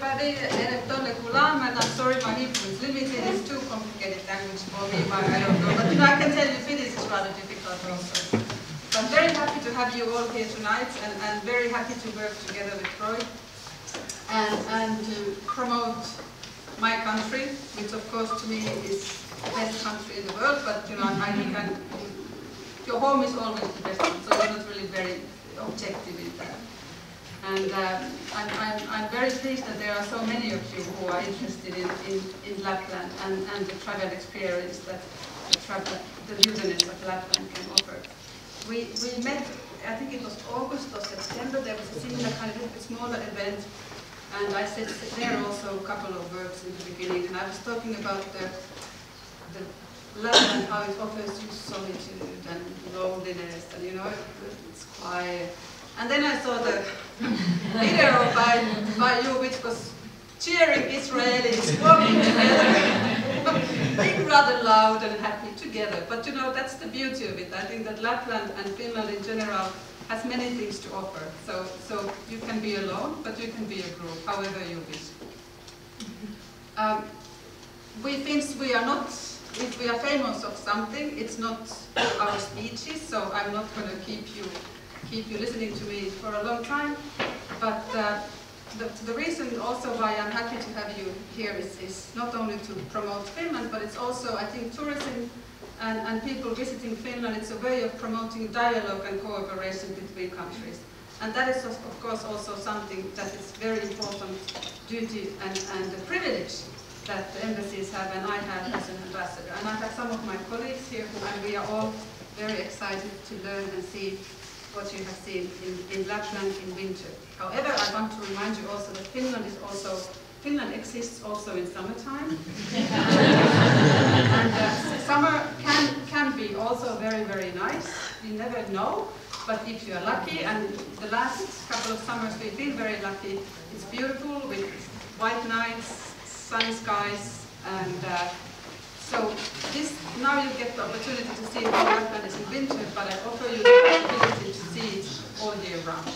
everybody. I'm sorry, my Hebrew is limited. It's too complicated language for me. I don't know. But I can tell you Finnish is rather difficult also. So I'm very happy to have you all here tonight, and very happy to work together with Roy and to promote my country, which of course to me is the best country in the world. But you know, your home is always the best one, so you're not really very objective in that. And I'm very pleased that there are so many of you who are interested in Lapland and the travel experience that the wilderness of Lapland can offer. We met, I think it was August or September. There was a similar kind of a smaller event, and I said there also a couple of words in the beginning, and I was talking about the Lapland, how it offers you solitude and loneliness, and you know, it's quiet. And then I saw the video by you, which was cheering Israelis walking together, being rather loud and happy together. But you know, that's the beauty of it. I think that Lapland and Finland in general has many things to offer. So you can be alone, but you can be a group, however you wish. We Finns, we are not, if we are famous of something, it's not our speeches, so I'm not going to keep you listening to me for a long time. But the reason also why I'm happy to have you here is not only to promote Finland, but it's also, I think, tourism and people visiting Finland, it's a way of promoting dialogue and cooperation between countries. And that is, of course, also something that is very important duty and a privilege that the embassies have, and I have as an ambassador. And I have some of my colleagues here, and we are all very excited to learn and see what you have seen in Lapland in winter. However, I want to remind you also that Finland exists also in summertime. and summer can be also very, very nice. You never know, but if you are lucky, and the last couple of summers we've been very lucky, it's beautiful with white nights, sunny skies, and so now you get the opportunity to see how Lapland is in winter, but I offer you the opportunity to see it all year round.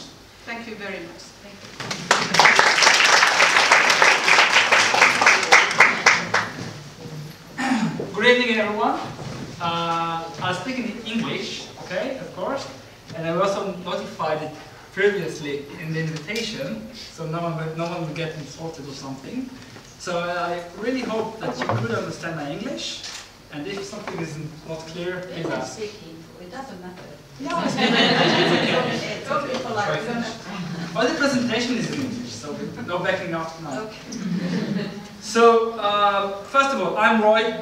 Thank you very much. Thank you. Good evening, everyone. I'll speak in English, okay, of course, and I was also notified it previously in the invitation, so no one will get insulted or something. So I really hope that you could understand my English, and if something is not clear, please ask. It doesn't matter. No, it's okay. Don't be polite. Well, the presentation is in English, so no backing up now. Okay. So, first of all, I'm Roy.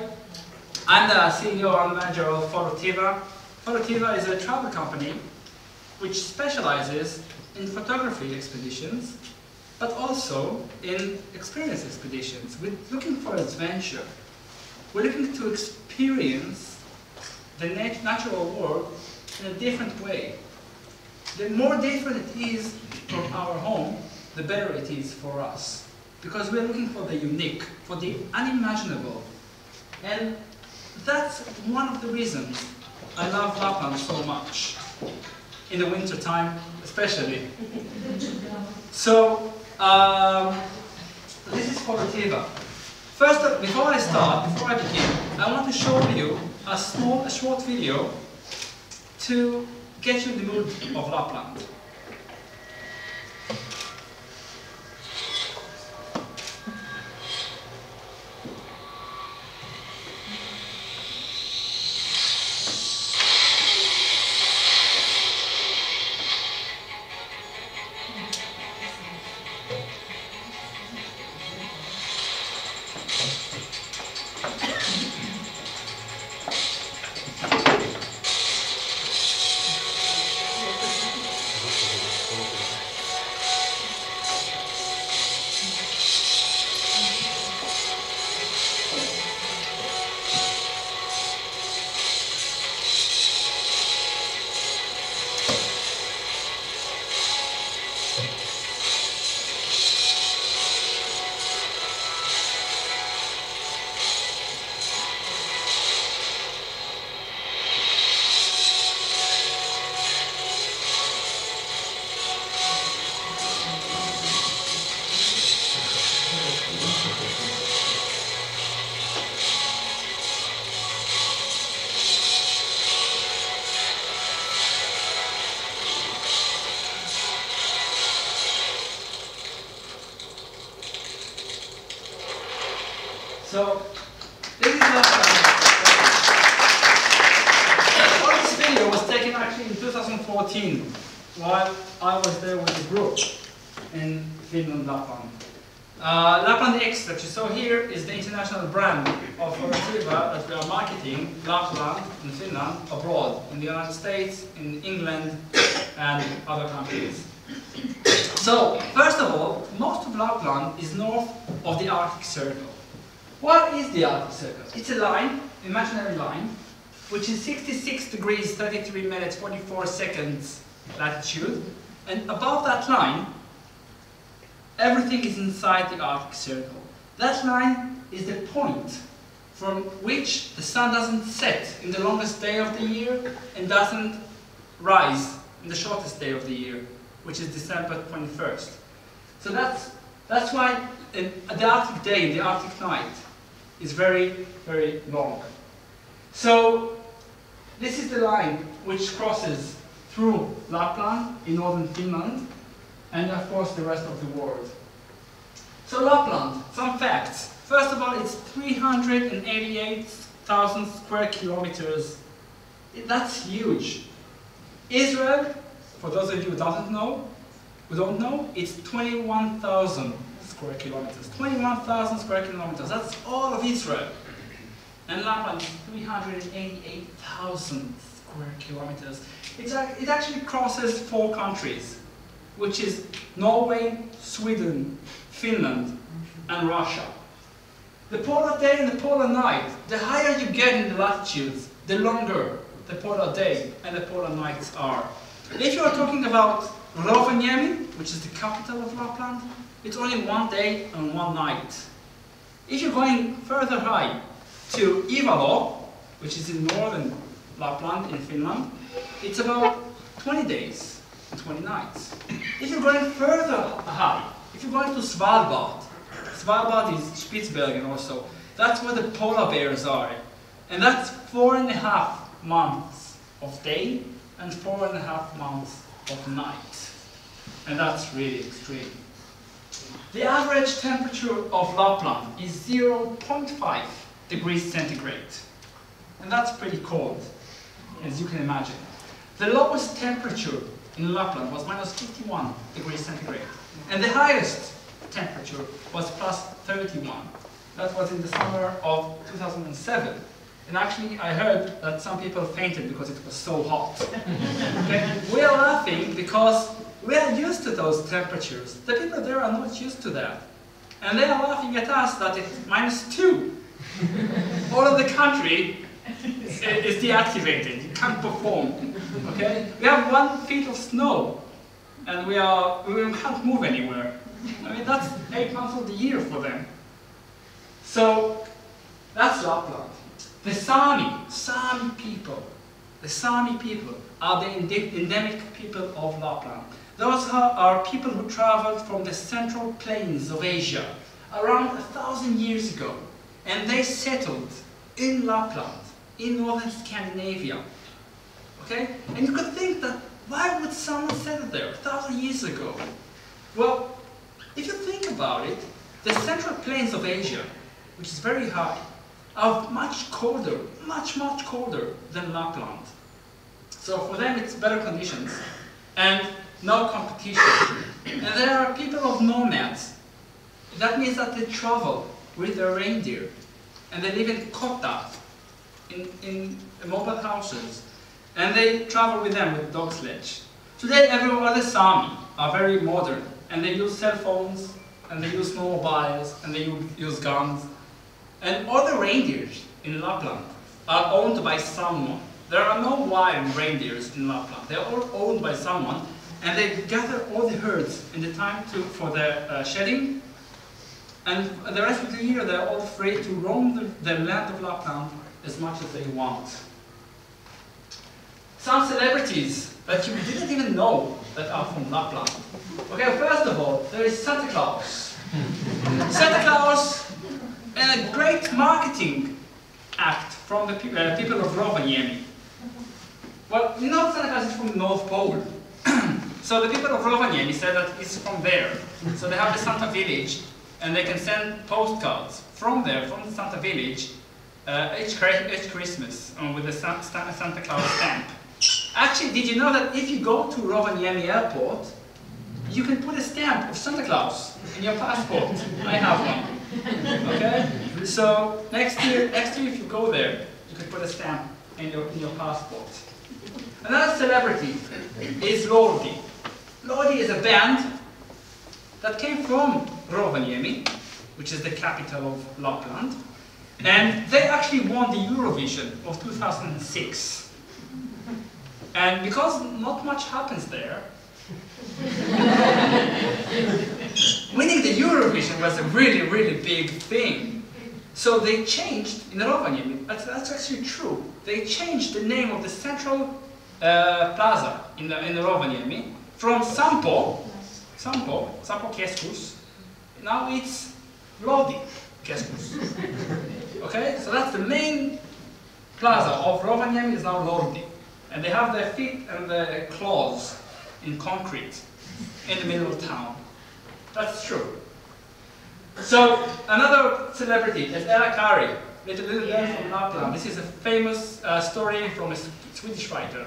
I'm the CEO and manager of Phototeva. Phototeva is a travel company which specializes in photography expeditions, but also in experience expeditions. We're looking for adventure. We're looking to experience the natural world in a different way. The more different it is from our home, the better it is for us. Because we're looking for the unique, for the unimaginable. And that's one of the reasons I love Lapland so much. In the winter time, especially. So, this is Phototeva. First, before I begin, I want to show you a short video to get you in the mood of Lapland. So, this is Lapland. Well, this video was taken actually in 2014 while I was there with a group in Finland, Lapland. Lapland Extreme that you saw here is the international brand of Phototeva that we are marketing Lapland in Finland abroad, in the United States, in England and other countries. So, first of all, most of Lapland is north of the Arctic Circle. What is the Arctic Circle? It's a line, imaginary line, which is 66 degrees, 33 minutes, 44 seconds latitude, and above that line, everything is inside the Arctic Circle. That line is the point from which the sun doesn't set in the longest day of the year and doesn't rise in the shortest day of the year, which is December 21st. So that's why the Arctic day and the Arctic night is very, very long. So this is the line which crosses through Lapland in northern Finland and of course the rest of the world. So Lapland, some facts. First of all, it's 388,000 square kilometers. That's huge. Israel, for those of you who don't know, it's 21,000 square kilometers. 21,000 square kilometers, that's all of Israel. And Lapland is 388,000 square kilometers. It actually crosses 4 countries, which is Norway, Sweden, Finland, and Russia. The polar day and the polar night, the higher you get in the latitudes, the longer the polar day and the polar nights are. If you are talking about Rovaniemi, which is the capital of Lapland, it's only 1 day and 1 night. If you're going further high to Ivalo, which is in northern Lapland in Finland, it's about 20 days and 20 nights. If you're going further high, if you're going to Svalbard, Svalbard is Spitsbergen also, that's where the polar bears are. And that's 4.5 months of day and 4.5 months of night. And that's really extreme. The average temperature of Lapland is 0.5 degrees centigrade. And that's pretty cold, as you can imagine. The lowest temperature in Lapland was minus 51 degrees centigrade. And the highest temperature was plus 31. That was in the summer of 2007. And actually, I heard that some people fainted because it was so hot. Okay? We are laughing because we are used to those temperatures. The people there are not used to that. And they are laughing at us that it's -2. All of the country is deactivated. You can't perform. Okay? We have 1 feet of snow. And we can't move anywhere. I mean, that's 8 months of the year for them. So, that's Lapland. The Sami people are the endemic people of Lapland. Those are people who traveled from the central plains of Asia around 1,000 years ago. And they settled in Lapland, in northern Scandinavia. Okay? And you could think that, why would someone settle there 1,000 years ago? Well, if you think about it, the central plains of Asia, which is very high, are much colder, much colder than Lapland. So for them it's better conditions and no competition. And there are people of nomads. That means that they travel with their reindeer and they live in kotta, in mobile houses, and they travel with them with dog sledge. Today every other Sami are very modern and they use cell phones and they use snowmobiles and they use guns. And all the reindeers in Lapland are owned by someone. There are no wild reindeers in Lapland. They're all owned by someone, and they gather all the herds in the time for their shedding. And the rest of the year, they're all free to roam the land of Lapland as much as they want. Some celebrities that you didn't even know that are from Lapland. Okay, first of all, there is Santa Claus. Santa Claus, and a great marketing act from the people of Rovaniemi. Well, you know Santa Claus is from the North Pole. So the people of Rovaniemi said that it's from there. So they have the Santa village. and they can send postcards from there, from the Santa village, each Christmas with a Santa Claus stamp. Actually, did you know that if you go to Rovaniemi airport, you can put a stamp of Santa Claus in your passport? I have one. Okay? So next year if you go there, you can put a stamp in your passport. Another celebrity is Lordi. Lordi is a band that came from Rovaniemi, which is the capital of Lapland, and they actually won the Eurovision of 2006. And because not much happens there, winning the Eurovision was a really, really big thing. So they changed, in Rovaniemi, that's actually true, they changed the name of the central plaza in Rovaniemi from Sampo Keskus, now it's Lodi Keskus. Okay, so that's the main plaza of Rovaniemi is now Lodi. And they have their feet and their claws in concrete in the middle of town. That's true. So another celebrity is Ella Kari, little girl from Lapland. This is a famous story from a Swedish writer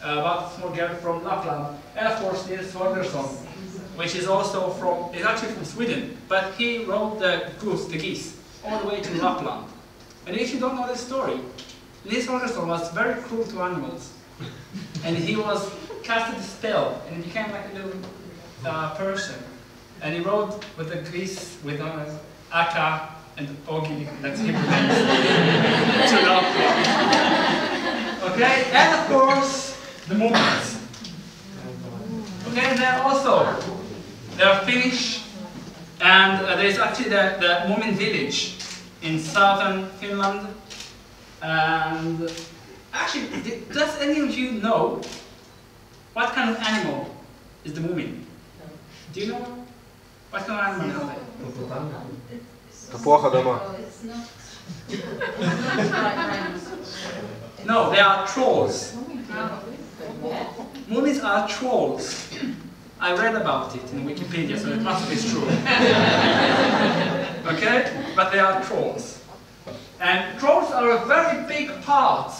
about a small girl from Lapland. And of course Nils Holgersson, which is also from, is actually from Sweden, but he rode the geese, all the way to Lapland. And if you don't know this story, Nils Holgersson was very cruel to animals. And he was casted a spell, and he became like a little person. And he rode with the geese, with Aka and Ogi, that's Hebrew names, to Lapland. Okay, and of course, the Mumins. Okay, and they are Finnish, and there's actually the Mumin village in southern Finland. And actually, does any of you know what kind of animal is the Mumin? Do you know what kind of animal are they? No, they are trolls. Mumins are trolls. I read about it in Wikipedia, so it must be true. Okay? But they are trolls. And trolls are a very big part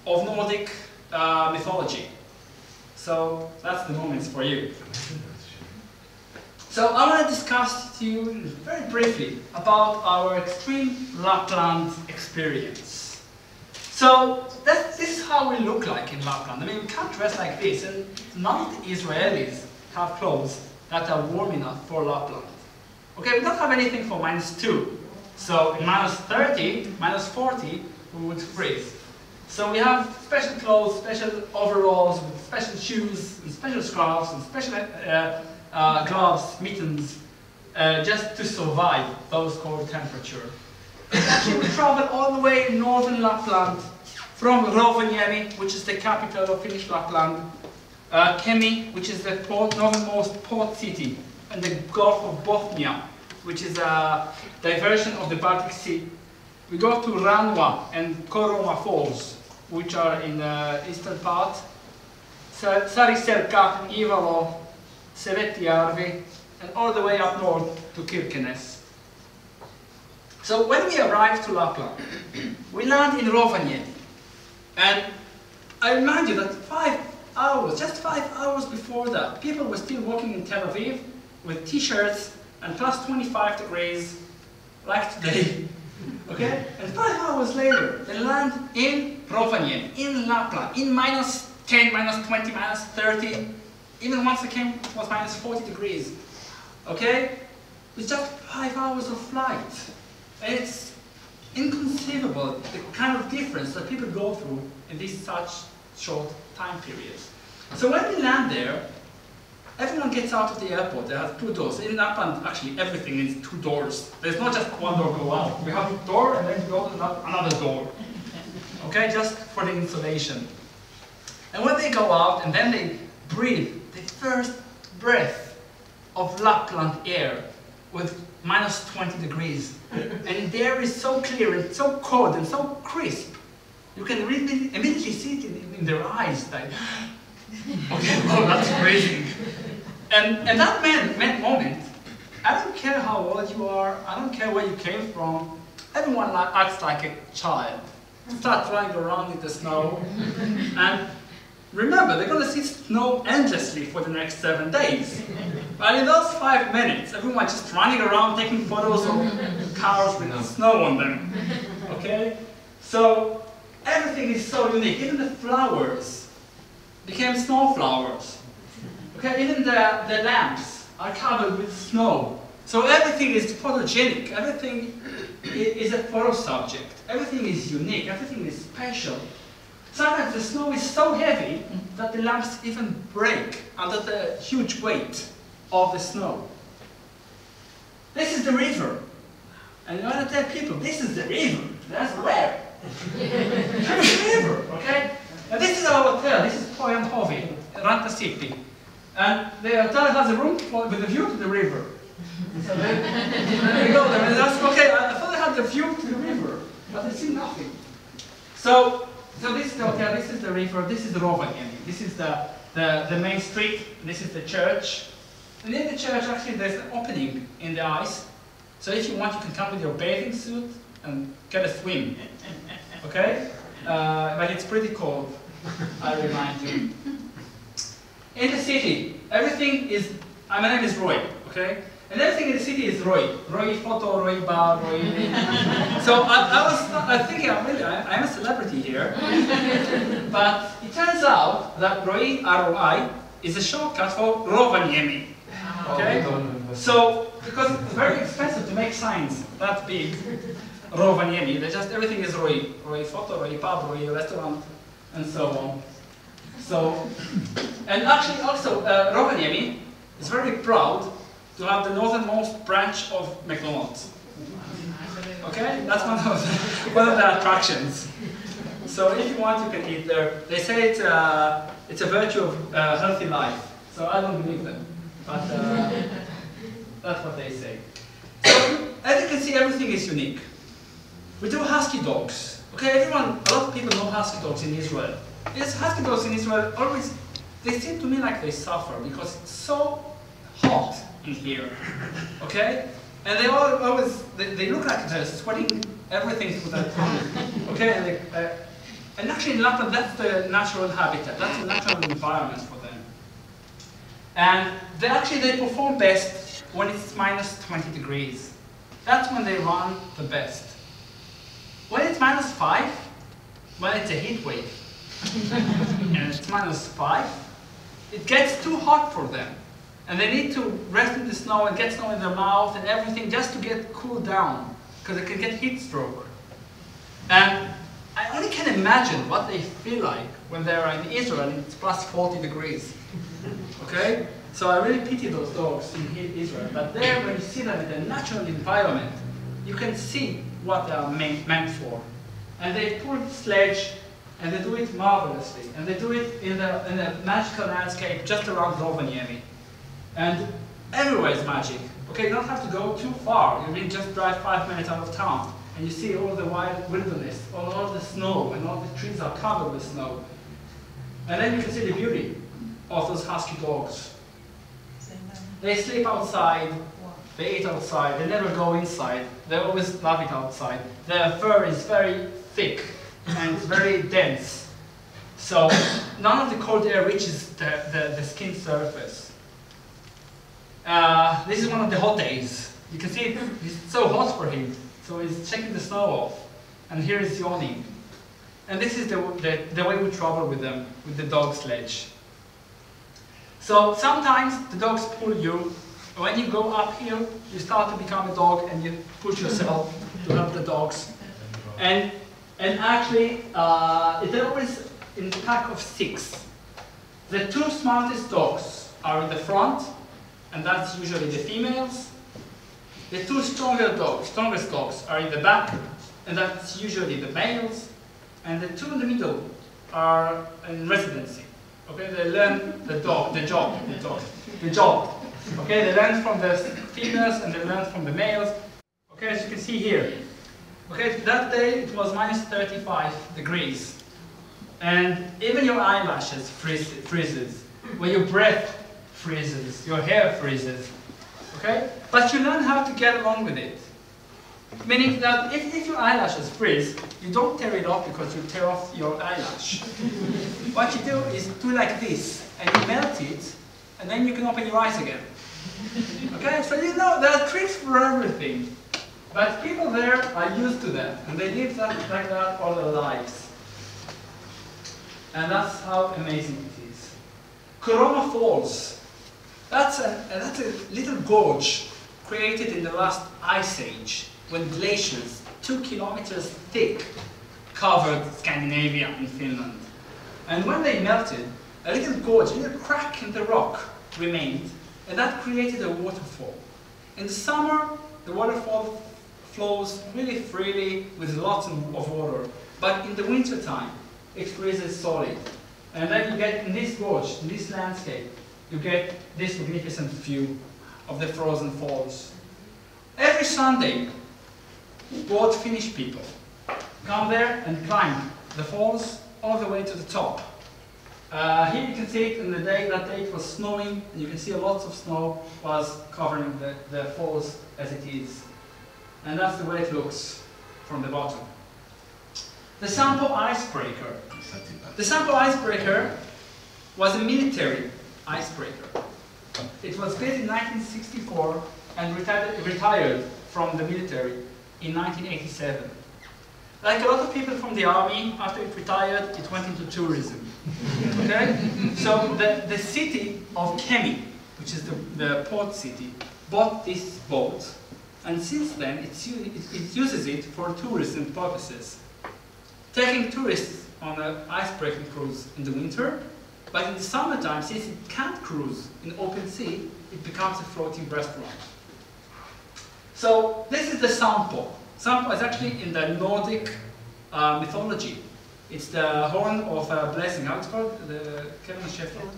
of Nordic mythology. So that's the Mumins for you. So I want to discuss to you very briefly about our extreme Lapland experience. So this is how we look like in Lapland. I mean, we can't dress like this, and none of the Israelis have clothes that are warm enough for Lapland. Okay, we don't have anything for -2. So in -30, -40, we would freeze. So we have special clothes, special overalls, with special shoes, and special scarves, and special gloves, mittens, just to survive those cold temperatures. Actually, we travel all the way in northern Lapland, from Rovaniemi, which is the capital of Finnish Lapland, Kemi, which is the northernmost port city, and the Gulf of Bothnia, which is a diversion of the Baltic Sea. We go to Ranwa and Koroma Falls, which are in the eastern part, Sariselka, Ivalo, Sevetijärvi, and all the way up north to Kirkenes. So when we arrive to Lapland, we land in Rovaniemi, and I remind you that 5 hours, just 5 hours before that, people were still walking in Tel Aviv with t-shirts and +25 degrees, like today. Okay? And 5 hours later, they land in Rovaniemi, in Lapland, in -10, -20, -30. Even once they came, it was -40 degrees. Okay? It's just 5 hours of flight. And it's inconceivable the kind of difference that people go through in this such short time period. So when we land there, everyone gets out of the airport. They have 2 doors. In Lapland, actually, everything is 2 doors. There's not just one door go out. We have a door and then we go to another door. Okay, just for the insulation. And when they go out and then they breathe the first breath of Lapland air with -20 degrees. And the air is so clear and so cold and so crisp. You can really immediately see it in their eyes, like, okay, wow, that's crazy. And that moment, I don't don't care how old you are, I don't care where you came from, everyone acts like a child. Start running around in the snow. And remember, they're going to see snow endlessly for the next 7 days. But in those 5 minutes, everyone's just running around taking photos of cars with snow on them. Okay? So everything is so unique. Even the flowers became snow flowers. Okay? Even the lamps are covered with snow. So everything is photogenic. Everything is a photo subject. Everything is unique. Everything is special. Sometimes the snow is so heavy that the lamps even break under the huge weight of the snow. This is the river. And you want to tell people, this is the river. That's where? This is the river, okay? And this is our hotel. This is Pohjanhovi, Ranta City. And the hotel has a room with a view to the river. So then we go there and that's okay. I thought I had the view to the river, but I see nothing. So this is the hotel, this is the river, this is the Rovaniemi. This is the main street, this is the church. And in the church actually there's an opening in the ice. So if you want you can come with your bathing suit and get a swim. Okay? But it's pretty cold, I remind you. In the city, everything is, my name is Roy, okay? And everything in the city is Roy. Roy photo, Roy bar, Roy. So I was thinking, I'm a celebrity here. But it turns out that Roy, R-O-I, is a shortcut for Rovaniemi. Okay? So, because it's very expensive to make signs that big, Rovaniemi, everything is Roy. Roy photo, Roy pub, Roy restaurant, and so on. So, and actually also, Rovaniemi is very proud to have the northernmost branch of McDonald's. Okay, that's one of the attractions. So if you want, you can eat there. They say it's a virtue of healthy life. So I don't believe them, but that's what they say. So as you can see, everything is unique. We do husky dogs. Okay, a lot of people know husky dogs in Israel. Yes, husky dogs in Israel they seem to me like they suffer because it's so hot in here, okay? And they look like they're sweating everything through their tongue, okay? And actually in Lapland, that's the natural habitat, that's the natural environment for them. And they perform best when it's minus 20 degrees. That's when they run the best. When it's minus 5, when it's a heat wave, and it's minus 5, it gets too hot for them. And they need to rest in the snow and get snow in their mouth and everything just to get cooled down, because they can get heat stroke. And I only can imagine what they feel like when they're in Israel and it's plus 40 degrees. Okay? So I really pity those dogs in Israel. But there, when you see them in the natural environment, you can see what they are meant for. And they pull the sledge, and they do it marvelously. And they do it in a magical landscape just around Rovaniemi. And everywhere is magic. Okay, you don't have to go too far. You really just drive 5 minutes out of town, and you see all the wild wilderness, all the snow, and all the trees are covered with snow. And then you can see the beauty of those husky dogs. They sleep outside, they eat outside, they never go inside. They always love it outside. Their fur is very thick and very dense. So none of the cold air reaches the skin surface. This is one of the hot days. You can see it's so hot for him. So he's checking the snow off. And here is yawning. And this is the way we travel with them, with the dog sledge. So sometimes the dogs pull you. When you go uphill, you start to become a dog and you push yourself to help the dogs. And actually, it's always in a pack of 6. The 2 smartest dogs are in the front, and that's usually the females. The 2 strongest dogs are in the back, and that's usually the males. And the 2 in the middle are in residency. Okay, they learn the job. Okay, they learn from the females and they learn from the males. Okay, as you can see here. Okay, that day it was minus 35 degrees. And even your eyelashes freezes. When your breath freezes, your hair freezes. Okay. Okay? But you learn how to get along with it. Meaning that if your eyelashes freeze, you don't tear it off because you tear off your eyelash. What you do is do like this, and you melt it, and then you can open your eyes again. Okay? So you know, there are tricks for everything. But people there are used to that, and they live like that all their lives. And that's how amazing it is. Corona Falls. That's a little gorge created in the last ice age, when glaciers, 2 kilometers thick, covered Scandinavia and Finland. And when they melted, a little gorge, a little crack in the rock remained, and that created a waterfall. In the summer, the waterfall flows really freely with lots of water, but in the winter time, it freezes solid. And then you get, in this gorge, in this landscape, you get this magnificent view of the frozen falls. Every Sunday, both Finnish people come there and climb the falls all the way to the top. Here you can see it in the day, that day it was snowing, and you can see lots of snow was covering the falls as it is. And that's the way it looks from the bottom. The Sampo icebreaker. The Sampo icebreaker was a military icebreaker. It was built in 1964 and retired from the military in 1987. Like a lot of people from the army, after it retired, it went into tourism. Okay? So the city of Kemi, which is the port city, bought this boat, and since then it uses it for tourism purposes. Taking tourists on an icebreaking cruise in the winter, but in the summertime, since it can't cruise in open sea, it becomes a floating restaurant. So this is the Sampo. Sampo is actually in the Nordic mythology. It's the horn of blessing. How it's called? The Kevin Sheffield?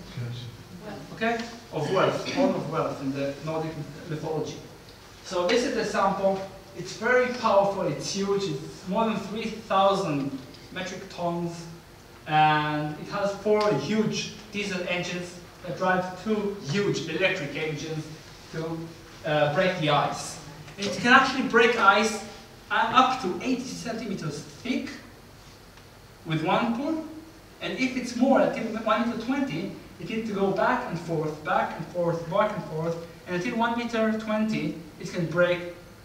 Okay? Of wealth. Horn of wealth in the Nordic mythology. So this is the Sampo. It's very powerful. It's huge. It's more than 3,000 metric tons. And it has 4 huge diesel engines that drive 2 huge electric engines to break the ice. It can actually break ice up to 80 centimeters thick with one pull, and if it's more, until 1 meter 20, it needs to go back and forth, back and forth, back and forth, and until 1 meter 20, it can break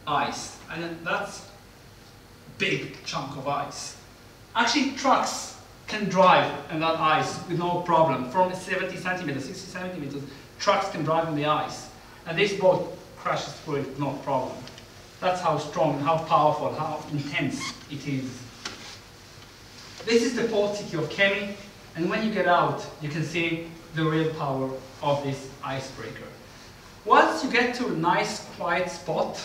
ice. And that's a big chunk of ice. Actually, trucks can drive on that ice with no problem. From 70 centimeters, 60 centimeters, trucks can drive on the ice. And this boat crashes through it with no problem. That's how strong, how powerful, how intense it is. This is the port city of Kemi, and when you get out, you can see the real power of this icebreaker. Once you get to a nice, quiet spot,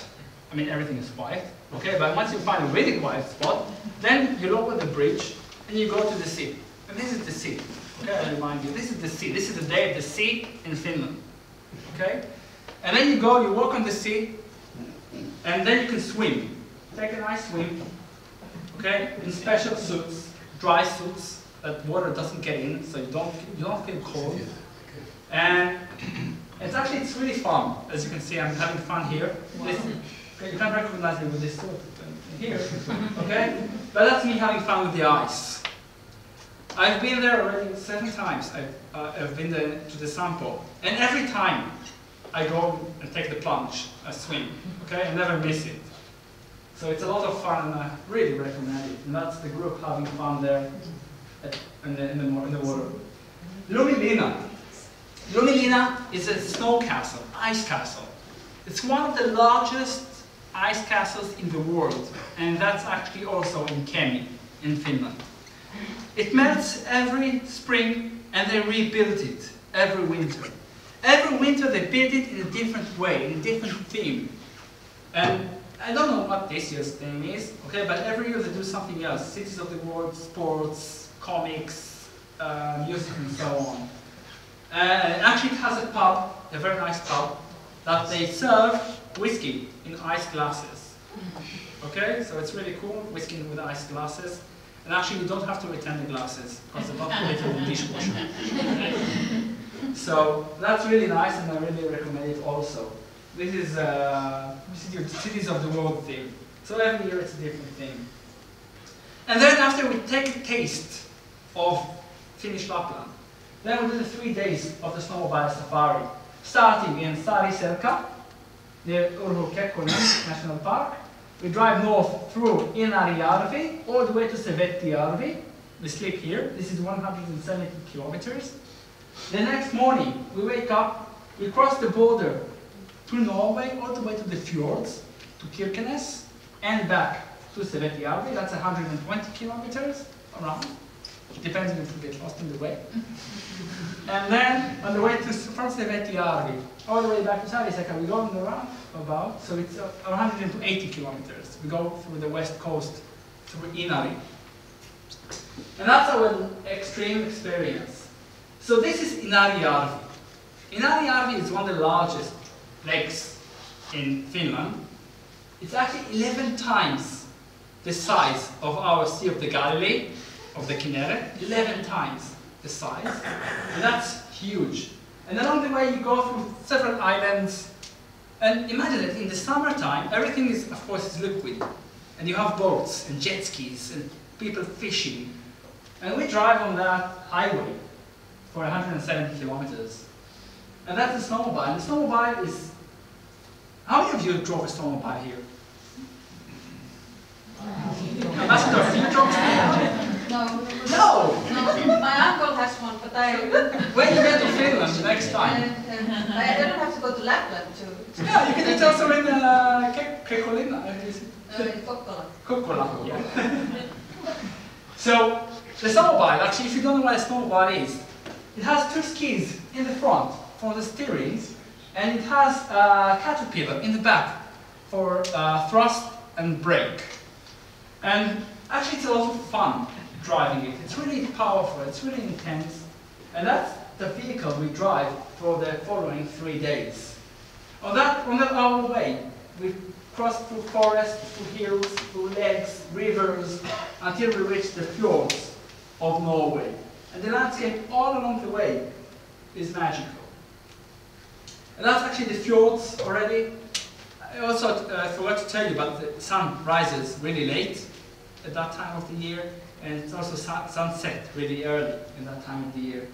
I mean everything is quiet, okay, but once you find a really quiet spot, then you lower the bridge and you go to the sea. And this is the sea, okay, I remind you, this is the sea. This is the day of the sea in Finland, okay? And then you go, you walk on the sea, and then you can swim. Take a nice swim, okay, in special suits, dry suits, that water doesn't get in, so you don't feel cold. And it's really fun. As you can see, I'm having fun here. This, okay, you can't recognize me with this suit here, okay? But that's me having fun with the ice. I've been there already 7 times. I've been there to the Sampo, and every time I go and take the plunge, I swim. Okay, I never miss it. So it's a lot of fun, and I really recommend it. And that's the group having fun there in the water. Lumilina. Lumilina is a snow castle, ice castle. It's one of the largest ice castles in the world, and that's actually also in Kemi, in Finland. It melts every spring, and they rebuild it every winter. Every winter they build it in a different way, in a different theme. And I don't know what this year's theme is, okay, but every year they do something else. Cities of the world, sports, comics, music, and so on. Actually it has a pub, a very nice pub, that they serve whiskey in ice glasses. Okay, so it's really cool, whiskey with ice glasses. And actually you don't have to return the glasses, because they're not put it in the dishwasher. So that's really nice, and I really recommend it also. This is cities of the world theme. So every year it's a different theme. And then after we take a taste of Finnish Lapland, then we do the 3 days of the snowmobile safari, starting in Saariselkä, near Urho Kekkonen National Park. We drive north through Inarijärvi, all the way to Sevettijärvi. We sleep here. This is 170 kilometers. The next morning, we wake up, we cross the border to Norway, all the way to the fjords, to Kirkenes, and back to Sevettijärvi. That's 120 kilometers around. It depends if you get lost in the way. And then, on the way from Sevettijärvi, all the way back to Saariselkä, we go on the roundabout, so it's 180 kilometers. We go through the west coast, through Inari. And that's our extreme experience. So this is Inarijärvi. Inarijärvi is one of the largest lakes in Finland. It's actually 11 times the size of our Sea of the Galilee, of the Kinneret, 11 times the size, and that's huge. And along the way you go through several islands, and imagine that in the summertime everything is, of course, is liquid, and you have boats and jet skis and people fishing, and we drive on that highway for 170 kilometers. And that's the snowmobile. And the snowmobile is... How many of you drove a snowmobile here? Ambassador, have you drove a snowmobile? No. No! My uncle has one, but I... When you get to Finland next time? I don't have to go to Lapland to... Yeah, you can do it also in Kekolina. In Kokkola. Kokkola, yeah. So, the snowmobile, actually, if you don't know what a snowmobile is, it has 2 skis in the front for the steering, and it has a caterpillar in the back for thrust and brake. And actually, it's a lot of fun driving it. It's really powerful, it's really intense, and that's the vehicle we drive for the following 3 days. On our way, we cross through forests, through hills, through lakes, rivers, until we reach the fjords of Norway. And the landscape all along the way is magical. And that's actually the fjords already. I also forgot to tell you, but the sun rises really late at that time of the year, and it's also sunset really early in that time of the year.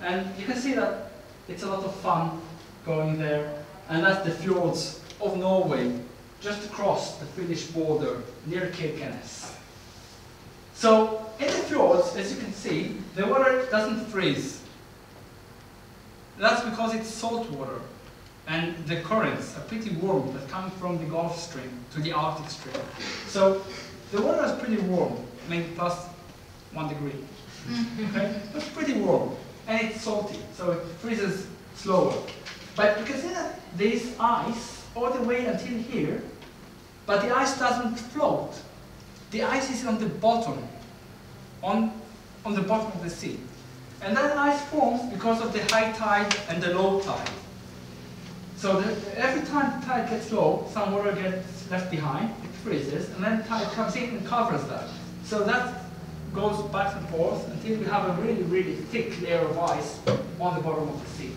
And you can see that it's a lot of fun going there, and that's the fjords of Norway, just across the Finnish border, near Kirkenes. So, in the fjords, as you can see, the water doesn't freeze. That's because it's salt water, and the currents are pretty warm that come from the Gulf Stream to the Arctic Stream. So, the water is pretty warm, I mean plus 1 degree. Okay? It's pretty warm, and it's salty, so it freezes slower. But you can see that there's ice all the way until here, but the ice doesn't float. The ice is on the bottom, on the bottom of the sea. And that ice forms because of the high tide and the low tide. So every time the tide gets low, some water gets left behind, it freezes, and then the tide comes in and covers that. So that goes back and forth until we have a really, really thick layer of ice on the bottom of the sea.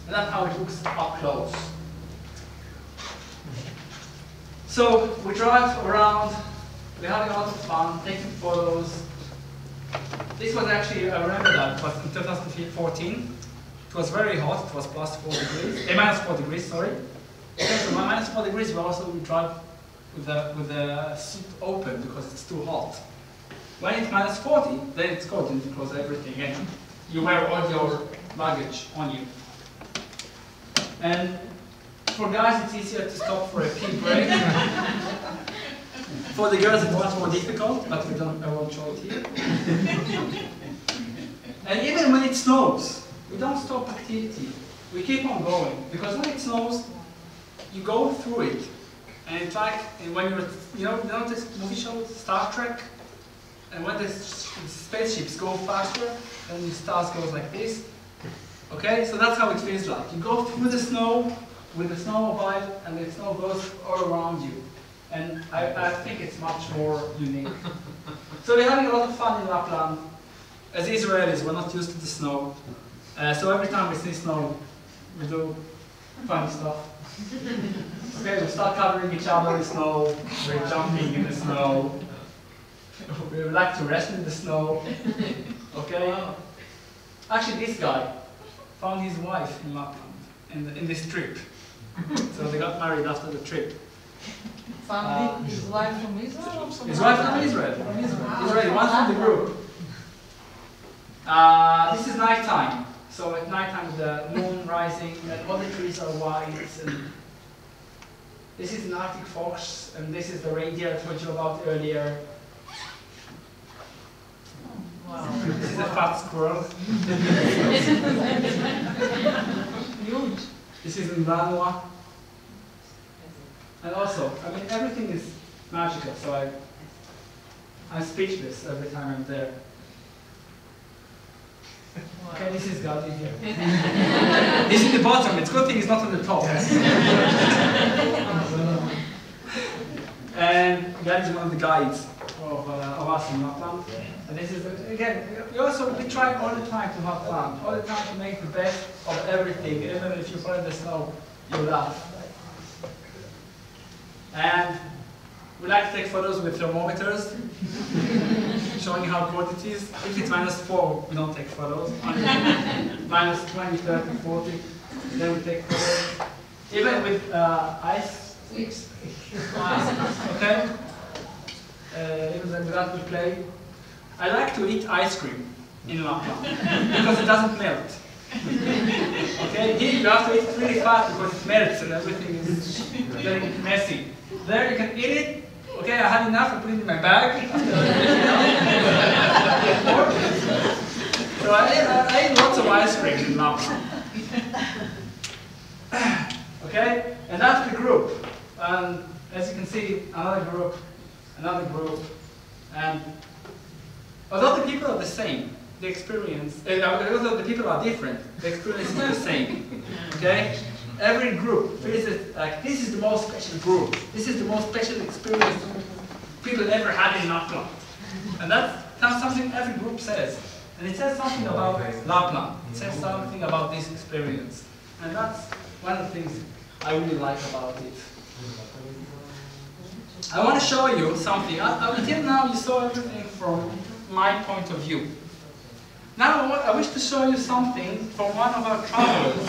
And that's how it looks up close. So we drive around, we're having a lot of fun, taking photos. This was actually, I remember that, it was in 2014. It was very hot, it was plus 4 degrees, minus 4 degrees, sorry. Okay, so minus 4 degrees, we drive with the seat open because it's too hot. When it's minus 40, then it's cold and you close everything and you wear all your luggage on you. And for guys, it's easier to stop for a pee break. For the girls, it's much more difficult, but I won't show it here. And even when it snows, we don't stop activity. We keep on going, because when it snows, you go through it. And it's like when you know this movie show, Star Trek? And when the spaceships go faster, then the stars goes like this. Okay, so that's how it feels like. You go through the snow with the snowmobile, and the snow goes all around you. And I think it's much more unique. So we're having a lot of fun in Lapland. As Israelis, we're not used to the snow. So every time we see snow, we do funny stuff. Okay, we start covering each other in snow, we're jumping in the snow, we like to rest in the snow, okay? Actually, this guy found his wife in Lapland, in this trip. So they got married after the trip. Found his wife from Israel? His wife from Israel. Israeli, one from the group. This is nighttime. So at nighttime the moon rising and all the trees are white. And this is an Arctic fox and this is the reindeer I told you about earlier. Wow. This is a fat squirrel. Huge. This is in Vanuatu. And also, I mean, everything is magical, so I'm speechless every time I'm there. Wow. Okay, this is God in here. He's in the bottom, it's a good thing he's not on the top. And that is one of the guides of us in Lapland. And this is, again, we try all the time to have fun, all the time to make the best of everything, even if you fall in the snow, you laugh. And we like to take photos with thermometers, showing how cold it is. If it's -4, we don't take photos. -20, 30, 40, then we take photos. Even with ice sticks. Okay? Even with that we play. I like to eat ice cream in Lapland because it doesn't melt. Okay? Here you have to eat it really fast because it melts and everything is getting messy. There you can eat it. Okay, I had enough, I put it in my bag. So I ate lots of ice cream in Lapland. Okay, and that's the group. And as you can see, another group, and although the people are the same, the experience, although the people are different, the experience is the same. Okay? Every group feels it like this is the most special group. This is the most special experience people ever had in Lapland. And that's something every group says. And it says something about Lapland. It says something about this experience. And that's one of the things I really like about it. I want to show you something. Until now you saw everything from my point of view. Now I wish to show you something from one of our travelers'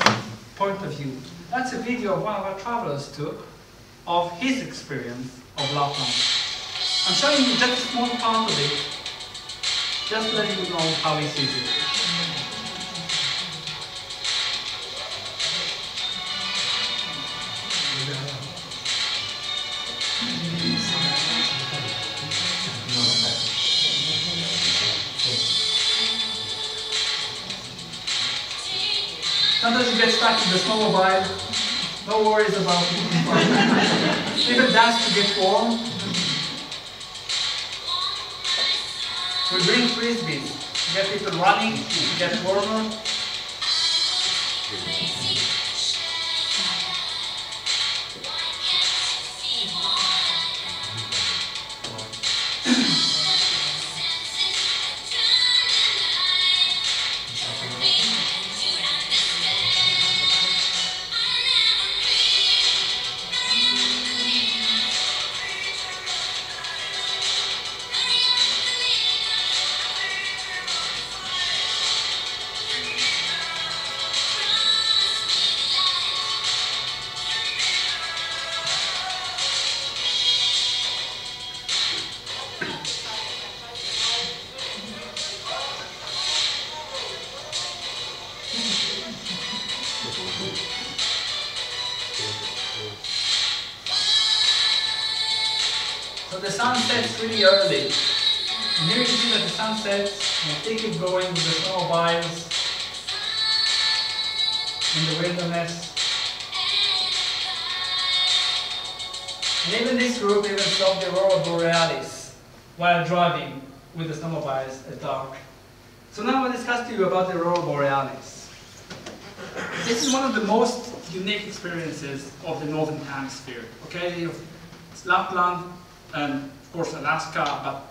point of view. That's a video one of our travelers took of his experience of Lapland. I'm showing you just a small part of it, just to let you know how he sees it. Sometimes you get stuck in the snowmobile, no worries about it. Even dance to get warm. We bring frisbees to get people running, to get warmer. So the sun sets really early. And here you see that the sun sets, and they keep going with the snowmobiles in the wilderness. And even this group even saw the aurora borealis while driving with the snowmobiles at dark. So now I'll discuss to you about the aurora borealis. This is one of the most unique experiences of the northern hemisphere. Okay, it's Lapland and of course Alaska,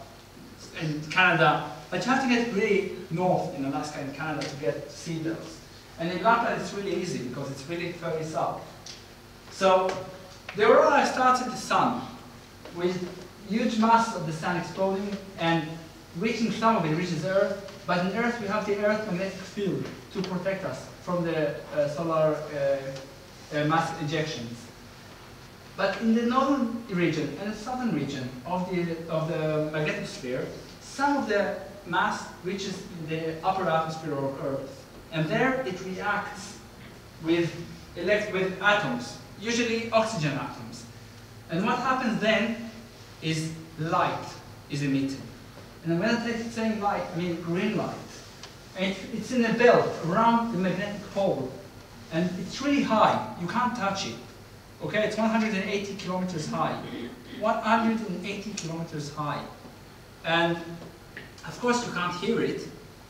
and Canada. But you have to get really north in Alaska and Canada to get to see those. And in Lapland it's really easy because it's really further south. So the aurora starts at the sun, with huge mass of the sun exploding and reaching, some of it reaches Earth, but in Earth we have the Earth magnetic field to protect us from the solar mass ejections. But in the northern region and the southern region of the magnetic sphere, some of the mass reaches the upper atmosphere of Earth, and there it reacts with atoms, usually oxygen atoms. And what happens then is light is emitted. And when I'm saying light, I mean green light. And it's in a belt around the magnetic pole. And it's really high. You can't touch it. Okay, it's 180 kilometers high. 180 kilometers high. And of course you can't hear it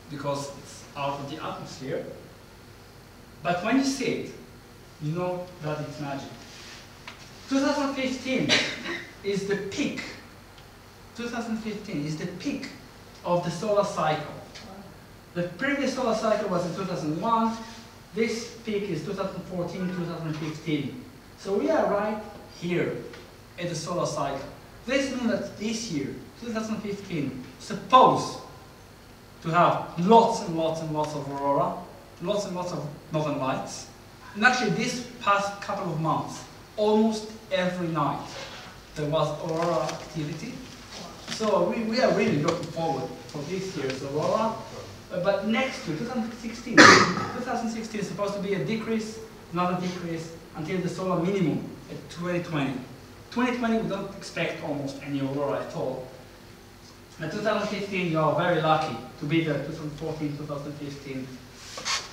because it's out of the atmosphere. But when you see it, you know that it's magic. 2015 is the peak. 2015 is the peak of the solar cycle. The previous solar cycle was in 2001. This peak is 2014, 2015. So we are right here at the solar cycle. This means that this year, 2015, supposed to have lots and lots and lots of aurora, lots and lots of northern lights. And actually this past couple of months, almost every night, there was aurora activity. So we are really looking forward for this year's aurora. But next year, 2016, 2016 is supposed to be a decrease, not a decrease, until the solar minimum at 2020. 2020 we don't expect almost any aurora at all. And 2015 you are very lucky to be there, 2014, 2015.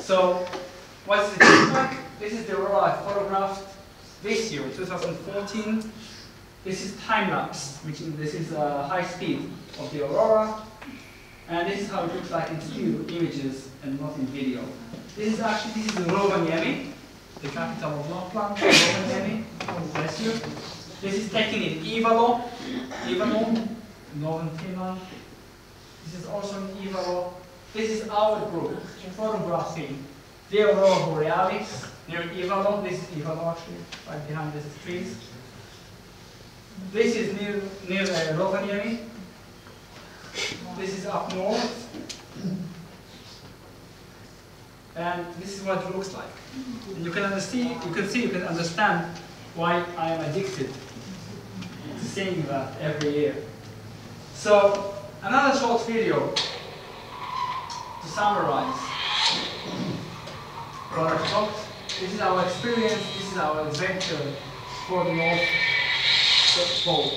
So what's it look like? This is the aurora I photographed this year, 2014. This is time-lapse, which is, this is high speed of the aurora. And this is how it looks like in still images and not in video. This is Rovaniemi, the capital of Lapland, Rovaniemi, bless you. This is taken in Ivalo, northern Finland. This is also in Ivalo. This is our group photographing the aurora borealis near Ivalo. This is Ivalo actually, right behind these trees. This is near Rovaniemi. This is up north. And this is what it looks like. And you can understand why I am addicted to seeing that every year. So, another short video to summarize what I've talked. This is our experience, this is our adventure for the North Pole.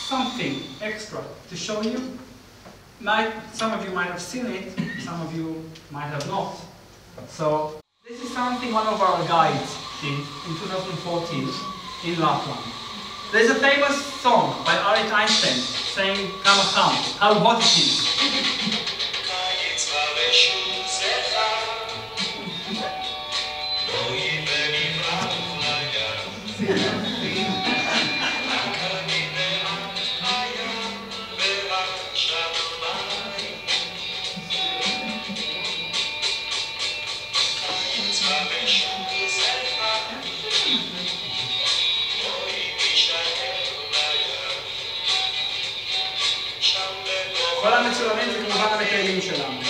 Something extra to show you. Some of you might have seen it, some of you might have not. So this is something one of our guides did in 2014 in Lapland. There's a famous song by Albert Einstein saying "Kamaham," how hot it is. Guardami solamente come vanno a mettere il miscelano.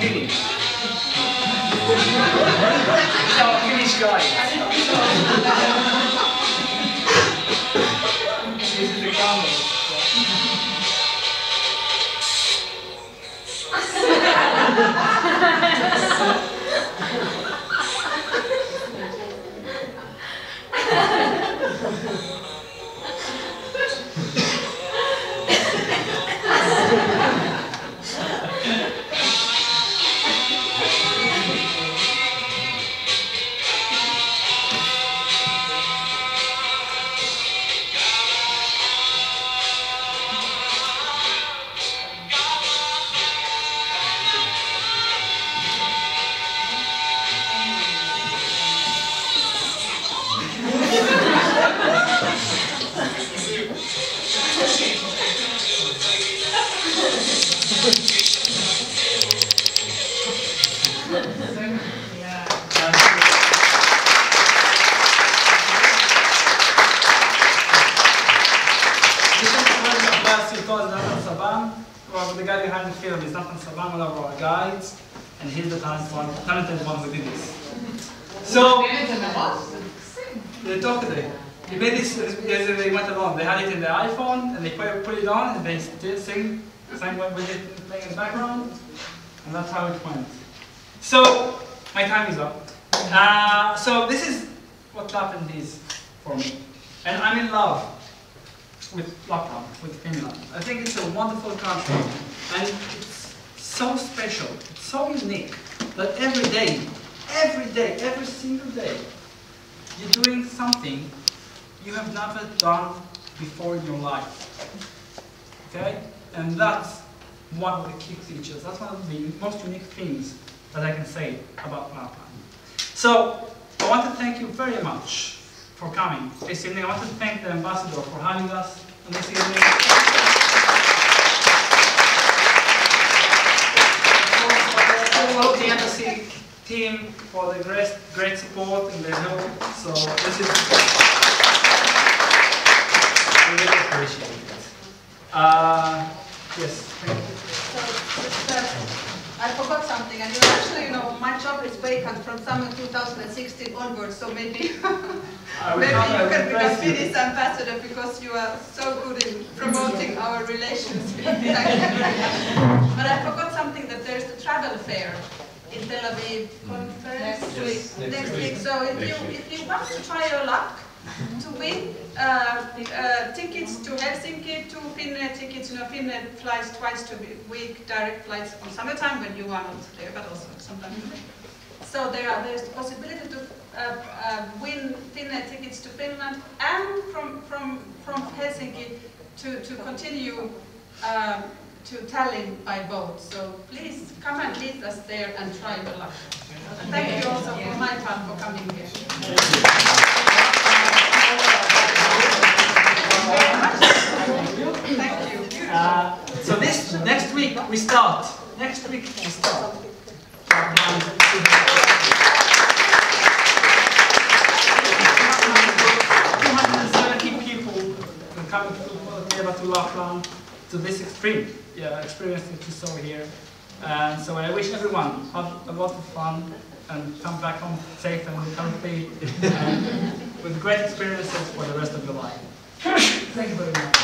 Finnish. He's our Finnish guy. This is the camera. Well, the guy behind the film is Lapland Extreme, one of our guides, and he's the talented one who did this. So, the talkative. He made this as they went along. They had it in their iPhone, and they put it on, and they did sang with it playing in the background, and that's how it went. So, my time is up. So this is what Lapland is for me, and I'm in love with Lapland, with Finland. I think it's a wonderful country, and it's so special, it's so unique, that every day, every single day, you're doing something you have never done before in your life. Okay? And that's one of the key features, that's one of the most unique things that I can say about Lapland. So, I want to thank you very much for coming this evening. I want to thank the ambassador for having us on this evening. All of the embassy team for the great support and their help. So this is I really appreciate it. Yes, thank you. So, I forgot something, and actually, my job is vacant from summer 2016 onwards, so maybe, maybe you can become Finnish ambassador because you are so good in promoting our relations. But I forgot something, that there's the travel fair in Tel Aviv conference next week. So if you want to try your luck to win tickets to Helsinki, to Finland tickets, Finland flies twice a week, direct flights on summertime when you are not there, but also sometimes. So there's the possibility to win Finnair tickets to Finland and from Helsinki to continue to Tallinn by boat. So please come and meet us there and try your luck. And thank you also for my part for coming here. Thank you. So next week we start. Next week we start. 270 people coming to Phototeva to Lapland to this extreme experience that you saw here. And so I wish everyone have a lot of fun and come back home safe and healthy with great experiences for the rest of your life. Thank you very much.